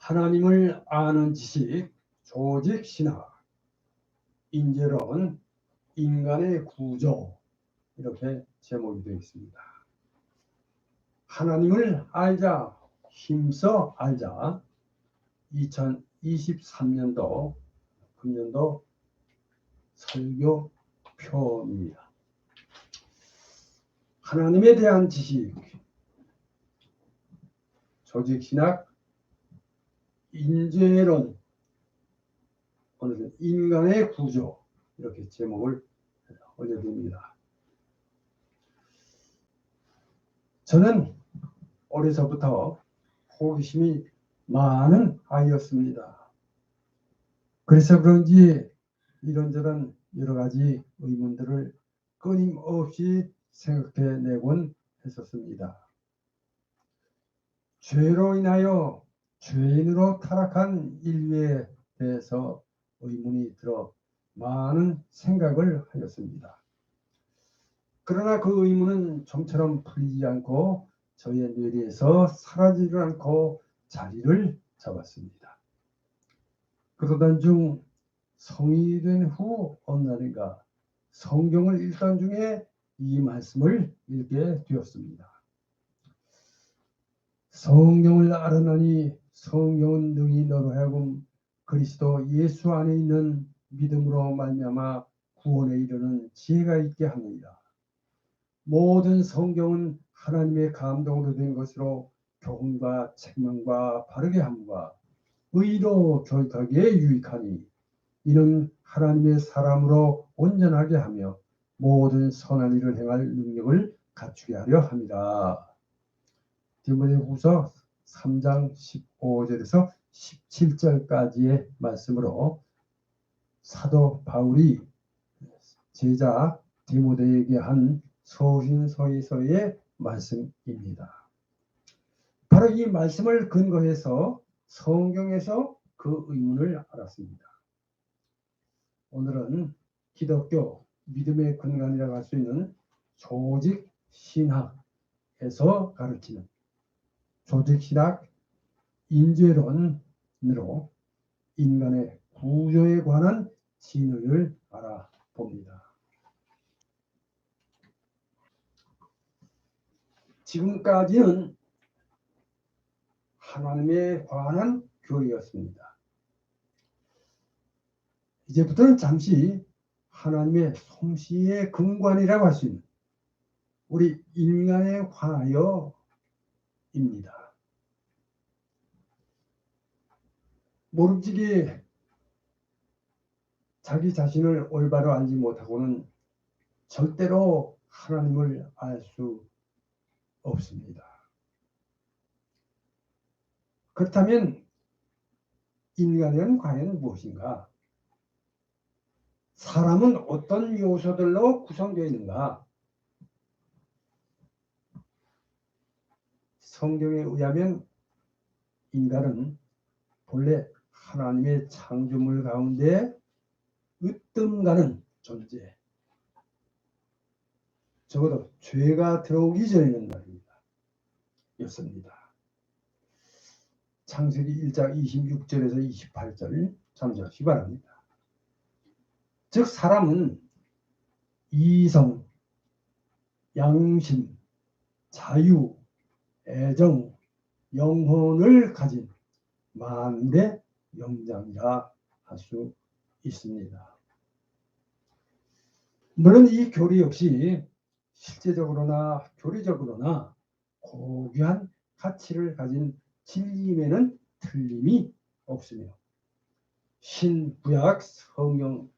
하나님을 아는 지식, 조직 신학, 인재론, 인간의 구조, 이렇게 제목이 되어 있습니다. 하나님을 알자, 힘써 알자. 2023년도 금년도 설교 표입니다. 하나님에 대한 지식, 조직신학, 인재론, 인간의 구조, 이렇게 제목을 올려드립니다. 저는 어려서부터 호기심이 많은 아이였습니다. 그래서 그런지 이런저런 여러 가지 의문들을 끊임없이 생각해내곤 했었습니다. 죄로 인하여 죄인으로 타락한 인류에 대해서 의문이 들어 많은 생각을 하였습니다. 그러나 그 의문은 좀처럼 풀리지 않고 저의 뇌리에서 사라지지 않고 자리를 잡았습니다. 그러던 중 성인이 된 후 어느 날인가 성경을 읽던 중에 이 말씀을 읽게 되었습니다. 성경을 알아나니 성경은 능히 너로 하여금 그리스도 예수 안에 있는 믿음으로 말미암아 구원에 이르는 지혜가 있게 하느니라. 모든 성경은 하나님의 감동으로 된 것으로 교훈과 책망과 바르게 함과 의로 교육하기에 유익하니 이는 하나님의 사람으로 온전하게 하며 모든 선한 일을 행할 능력을 갖추게 하려 함이라. 디모데후서 3장 15절에서 17절까지의 말씀으로 사도 바울이 제자 디모데에게 한 서신서에서의 말씀입니다. 바로 이 말씀을 근거해서 성경에서 그 의문을 알았습니다. 오늘은 기독교 믿음의 근간이라고 할 수 있는 조직 신학에서 가르치는 조직 신학 인재론으로 인간의 구조에 관한 진리를 알아봅니다. 지금까지는 하나님에 관한 교리였습니다. 이제부터는 잠시 하나님의 솜씨의 근간이라고 할 수 있는 우리 인간에 관하여입니다. 모름지기 자기 자신을 올바로 알지 못하고는 절대로 하나님을 알 수 없습니다. 그렇다면 인간은 과연 무엇인가? 사람은 어떤 요소들로 구성되어 있는가? 성경에 의하면 인간은 본래 하나님의 창조물 가운데 으뜸가는 존재, 적어도 죄가 들어오기 전에는 말입니다. 였습니다. 창세기 1장 26절에서 28절 참조하시기 바랍니다. 즉 사람은 이성, 양심, 자유, 애정, 영혼을 가진 만대 영장이라 할 수 있습니다. 물론 이 교리 역시 실제적으로나 교리적으로나 고귀한 가치를 가진 진리임에는 틀림이 없으며 신구약 성경에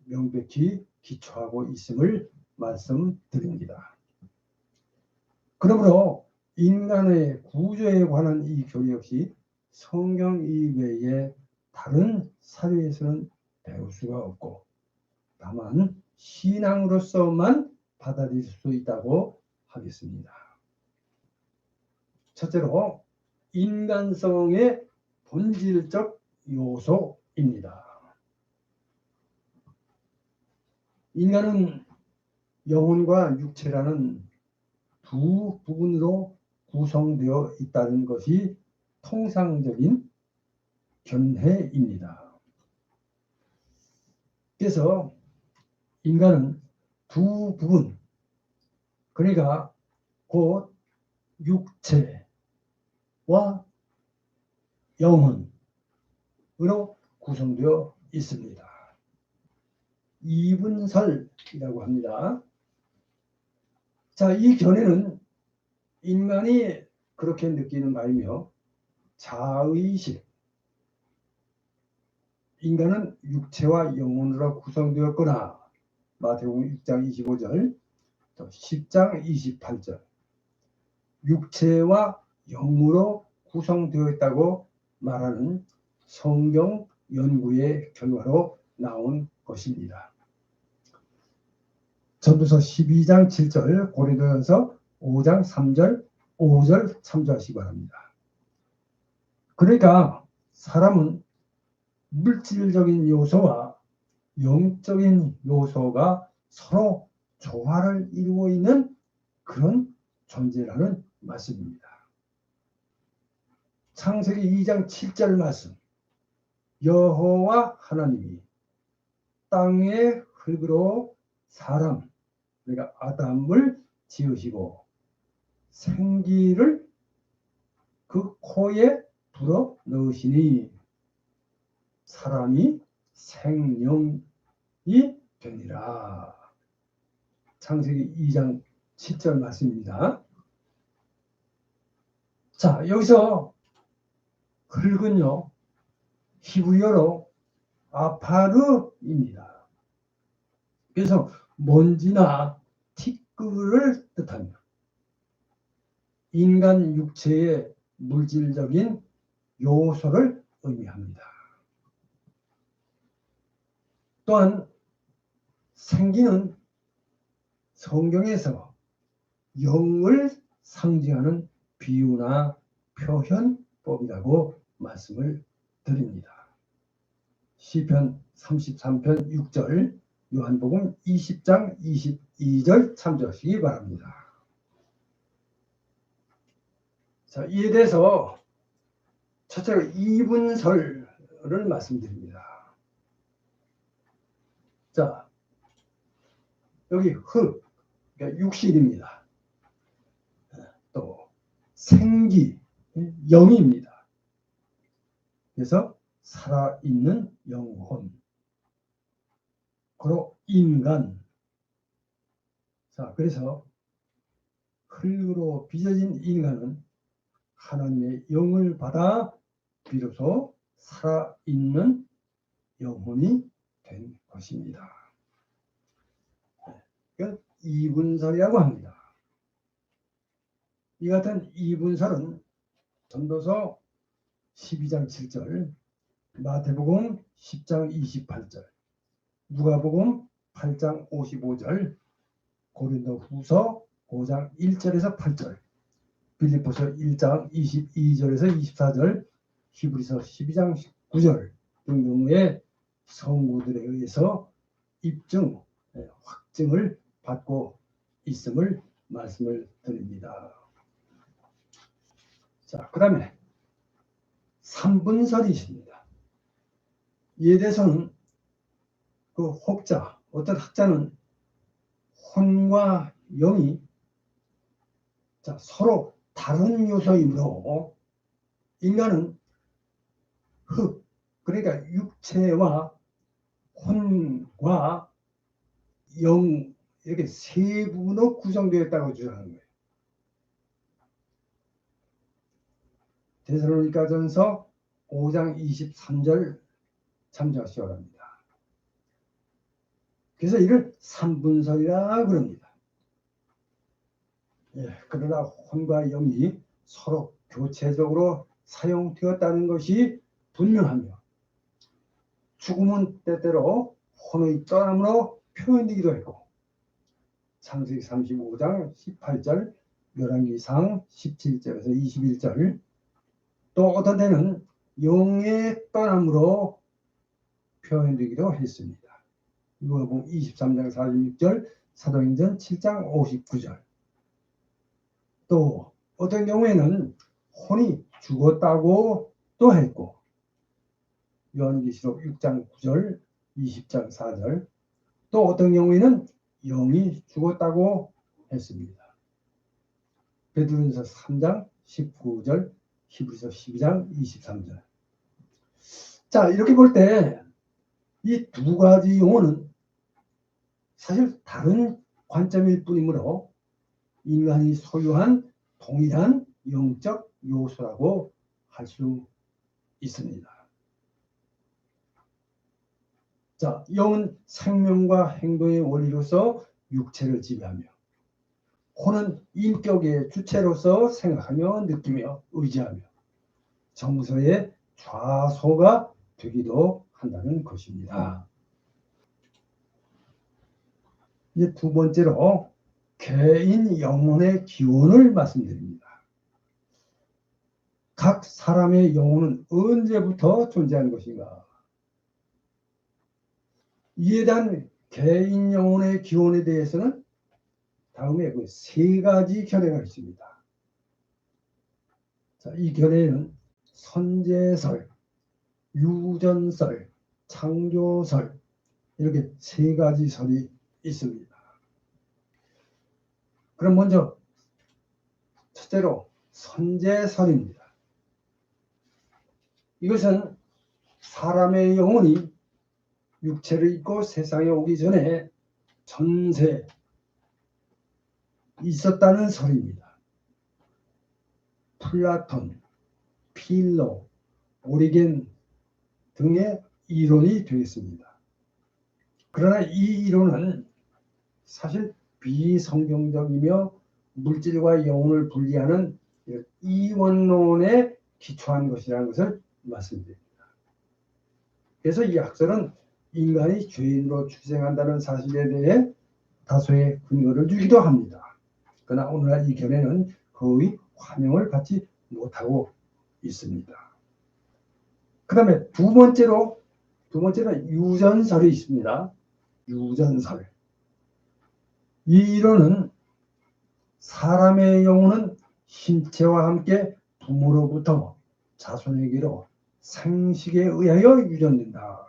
명백히 기초하고 있음을 말씀드립니다. 그러므로 인간의 구조에 관한 이 교리 역시 성경 이외에 다른 사료에서는 배울 수가 없고 다만 신앙으로서만 받아들일 수 있다고 하겠습니다. 첫째로 인간성의 본질적 요소입니다. 인간은 영혼과 육체라는 두 부분으로 구성되어 있다는 것이 통상적인 견해입니다. 그래서 인간은 두 부분, 그러니까 곧 육체와 영혼으로 구성되어 있습니다. 이분설이라고 합니다. 자, 이 견해는 인간이 그렇게 느끼는 바이며 자의식, 인간은 육체와 영혼으로 구성되었거나 마태복음 6장 25절, 또 10장 28절 육체와 영으로 구성되어 있다고 말하는 성경 연구의 결과로 나온 것입니다. 전도서 12장 7절, 고린도전서 5장 3절, 5절 참조하시기 바랍니다. 그러니까 사람은 물질적인 요소와 영적인 요소가 서로 조화를 이루고 있는 그런 존재라는 말씀입니다. 창세기 2장 7절 말씀, 여호와 하나님이 땅의 흙으로 사람, 그러니까 아담을 지으시고 생기를 그 코에 불어 넣으시니 사람이 생명이 되니라. 창세기 2장 7절 말씀입니다. 자, 여기서 흙은요, 히브리어로 아파르입니다. 그래서 먼지나 티끌을 뜻하며 인간 육체의 물질적인 요소를 의미합니다. 또한 생기는 성경에서 영을 상징하는 비유나 표현법이라고 말씀을 드립니다. 시편 33편 6절, 요한복음 20장 22절 참조하시기 바랍니다. 자, 이에 대해서 첫째로 이분설을 말씀드립니다. 자, 여기 흙, 그러니까 육신입니다. 또 생기, 영입니다. 그래서 살아있는 영혼, 그리고 인간. 자, 그래서 흙으로 빚어진 인간은 하나님의 영을 받아 비로소 살아있는 영혼이 된 것입니다. 이건 이분설이라고 합니다. 이 같은 이분설은 전도서 12장 7절, 마태복음 10장 28절, 누가복음 8장 55절, 고린도후서 5장 1절에서 8절, 빌립보서 1장 22절에서 24절, 히브리서 12장 19절 등등의 성구들에 의해서 입증, 확증을 받고 있음을 말씀을 드립니다. 자, 그 다음에 삼분설이 있습니다. 이에 대해서는 그 혹자, 어떤 학자는 혼과 영이 서로 다른 요소이므로 인간은 흙, 그러니까 육체와 혼과 영, 이렇게 세 부분으로 구성되어 있다고 주장하는 거예요. 데살로니가전서 5장 23절 참조하시기 바랍니다. 그래서 이를 삼분설이라 그럽니다. 그러나 혼과 영이 서로 교체적으로 사용되었다는 것이 분명하며 죽음은 때때로 혼의 떠남으로 표현되기도 했고 창세기 35장 18절, 열왕기상 17절에서 21절, 또 어떤 때는 영의 떠남으로 표현되기도 했습니다. 누가복음 23장 46절, 사도행전 7장 59절. 또 어떤 경우에는 혼이 죽었다고 또 했고, 요한계시록 6장 9절, 20장 4절, 또 어떤 경우에는 영이 죽었다고 했습니다. 베드로전서 3장 19절, 히브리서 12장 23절. 자, 이렇게 볼 때 이 두 가지 용어는 사실 다른 관점일 뿐이므로 인간이 소유한 동일한 영적 요소라고 할 수 있습니다. 자, 영은 생명과 행동의 원리로서 육체를 지배하며, 혼은 인격의 주체로서 생각하며 느끼며 의지하며 정서의 좌소가 되기도 한다는 것입니다. 이제 두 번째로 개인 영혼의 기원을 말씀드립니다. 각 사람의 영혼은 언제부터 존재하는 것인가? 이에 대한 개인 영혼의 기원에 대해서는 다음에 그 세 가지 견해가 있습니다. 자, 이 견해는 선제설, 유전설, 창조설, 이렇게 세 가지 설이 있습니다. 그럼 먼저 첫째로 선제설입니다. 이것은 사람의 영혼이 육체를 입고 세상에 오기 전에 전세 있었다는 설입니다. 플라톤, 필로, 오리겐 등의 이론이 되겠습니다. 그러나 이 이론은 사실 비성경적이며 물질과 영혼을 분리하는 이원론에 기초한 것이라는 것을 말씀드립니다. 그래서 이 학설은 인간이 죄인으로 출생한다는 사실에 대해 다소의 근거를 주기도 합니다. 그러나 오늘날 이 견해는 거의 환영을 받지 못하고 있습니다. 그 다음에 두 번째로 유전설이 있습니다. 유전설. 이 이론은 사람의 영혼은 신체와 함께 부모로부터 자손에게로 생식에 의하여 유전된다.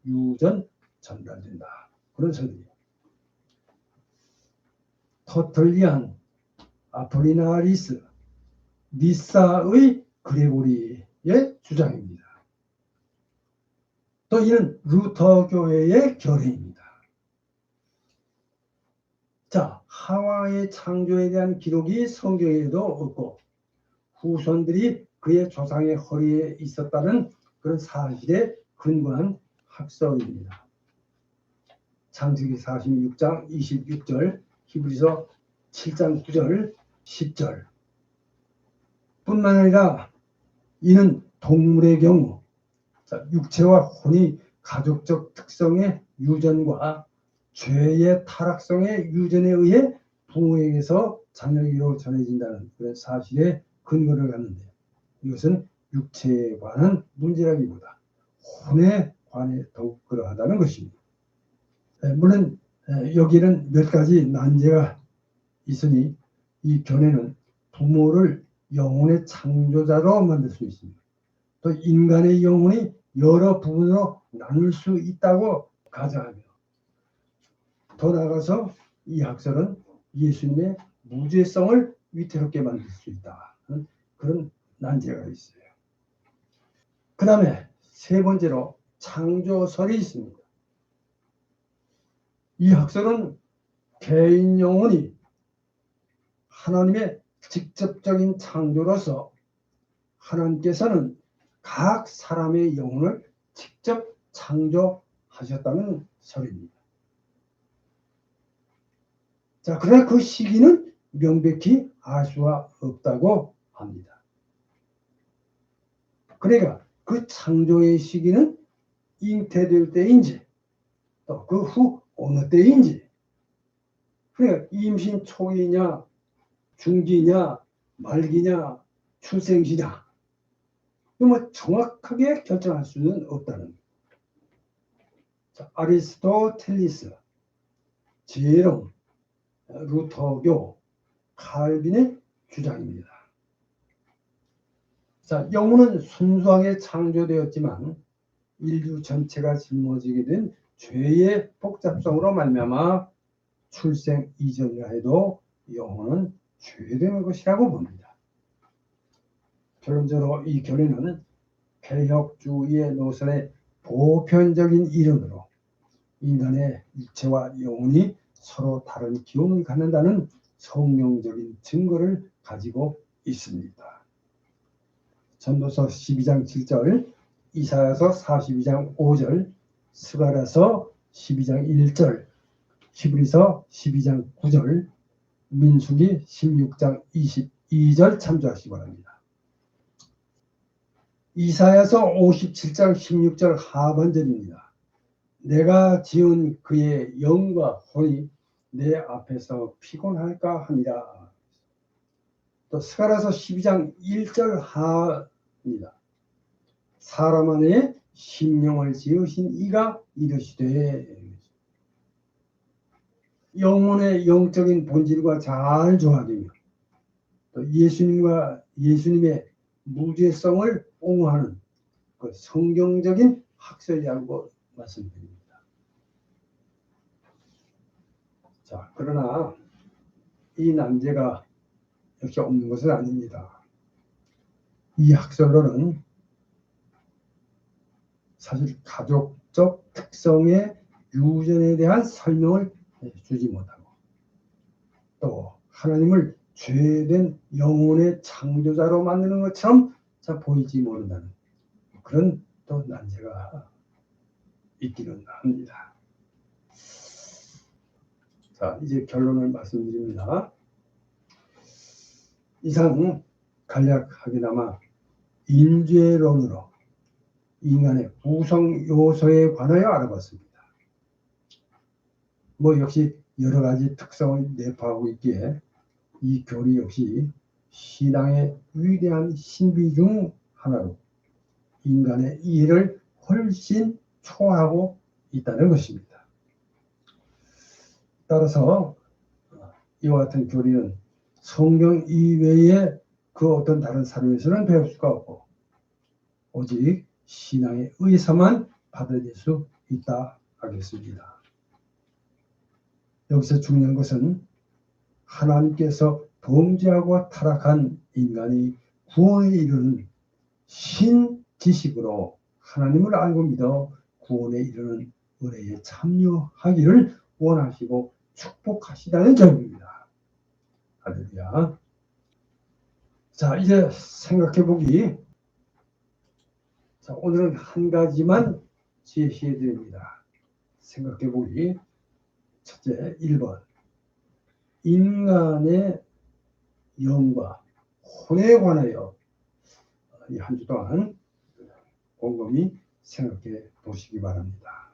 유전 전달된다. 그런 설이에요. 터틀리안, 아폴리나리스, 니사의 그레고리의 주장입니다. 또 이는 루터 교회의 결의입니다. 자, 하와의 창조에 대한 기록이 성경에도 없고 후손들이 그의 조상의 허리에 있었다는 그런 사실에 근거한 학설입니다. 창세기 46장 26절, 히브리서 7장 9절, 10절 뿐만 아니라 이는 동물의 경우 육체와 혼이 가족적 특성의 유전과 죄의 타락성의 유전에 의해 부모에게서 자녀에게로 전해진다는 그런 사실에 근거를 갖는데, 이것은 육체에 관한 문제라기보다 혼에 관해 더욱 그러하다는 것입니다. 물론 여기는 몇 가지 난제가 있으니 이 견해는 부모를 영혼의 창조자로 만들 수 있습니다. 또 인간의 영혼이 여러 부분으로 나눌 수 있다고 가정하며, 더 나아가서 이 학설은 예수님의 무죄성을 위태롭게 만들 수 있다. 그런 난제가 있어요. 그 다음에 세 번째로 창조설이 있습니다. 이 학설은 개인 영혼이 하나님의 직접적인 창조로서 하나님께서는 각 사람의 영혼을 직접 창조하셨다는 설입니다. 자, 그러나 그 시기는 명백히 알 수가 없다고 합니다. 그러니까 그 창조의 시기는 잉태될 때인지 또 그 후 어느 때인지, 그러니까 임신 초기냐 중기냐 말기냐 출생시냐 뭐 정확하게 결정할 수는 없다는. 자, 아리스토텔리스, 제롬, 루터교, 칼빈의 주장입니다. 자, 영혼은 순수하게 창조되었지만 인류 전체가 짊어지게 된 죄의 복잡성으로 말미암아 출생 이전이라 해도 영혼은 죄되는 것이라고 봅니다. 결론적으로 이 견해는 개혁주의의 노선의 보편적인 이론으로 인간의 육체와 영혼이 서로 다른 기운을 갖는다는 성경적인 증거를 가지고 있습니다. 전도서 12장 7절, 이사야서 42장 5절, 스가랴서 12장 1절, 히브리서 12장 9절, 민수기 16장 22절 참조하시기 바랍니다. 이사야서 57장 16절 하반절입니다. 내가 지은 그의 영과 혼이 내 앞에서 피곤할까 합니다. 또 스가랴서 12장 1절 하입니다. 사람 안에 심령을 지으신 이가 이르시되, 영혼의 영적인 본질과 잘 조화되며 또 예수님의 무죄성을 옹호하는 그 성경적인 학설이라고 말씀드립니다. 자, 그러나 이 난제가 역시 없는 것은 아닙니다. 이 학설로는 사실 가족적 특성의 유전에 대한 설명을 주지 못하고 또 하나님을 죄된 영혼의 창조자로 만드는 것처럼 보이지 모른다는 그런 또 난제가 있기는 합니다. 자, 이제 결론을 말씀드립니다. 이상 간략하게나마 인죄론으로 인간의 구성 요소에 관하여 알아봤습니다. 역시 여러 가지 특성을 내포하고 있기에 이 교리 역시 신앙의 위대한 신비 중 하나로 인간의 이해를 훨씬 초월하고 있다는 것입니다. 따라서 이와 같은 교리는 성경 이외에 그 어떤 다른 사람에서는 배울 수가 없고 오직 신앙에 의해서만 받아들일 수 있다 하겠습니다. 여기서 중요한 것은 하나님께서 범죄하고 타락한 인간이 구원에 이르는 신지식으로 하나님을 알고 믿어 구원에 이르는 은혜에 참여하기를 원하시고 축복하시다는 점입니다. 할렐루야. 자, 이제 생각해보기. 자, 오늘은 한 가지만 제시해 드립니다. 생각해보기. 첫째, 1번. 인간의 영과 혼에 관하여 이 한 주 동안 곰곰이 생각해 보시기 바랍니다.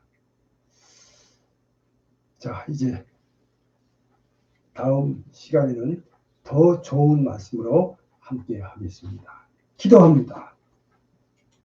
자, 이제 다음 시간에는 더 좋은 말씀으로 함께 하겠습니다. 기도합니다.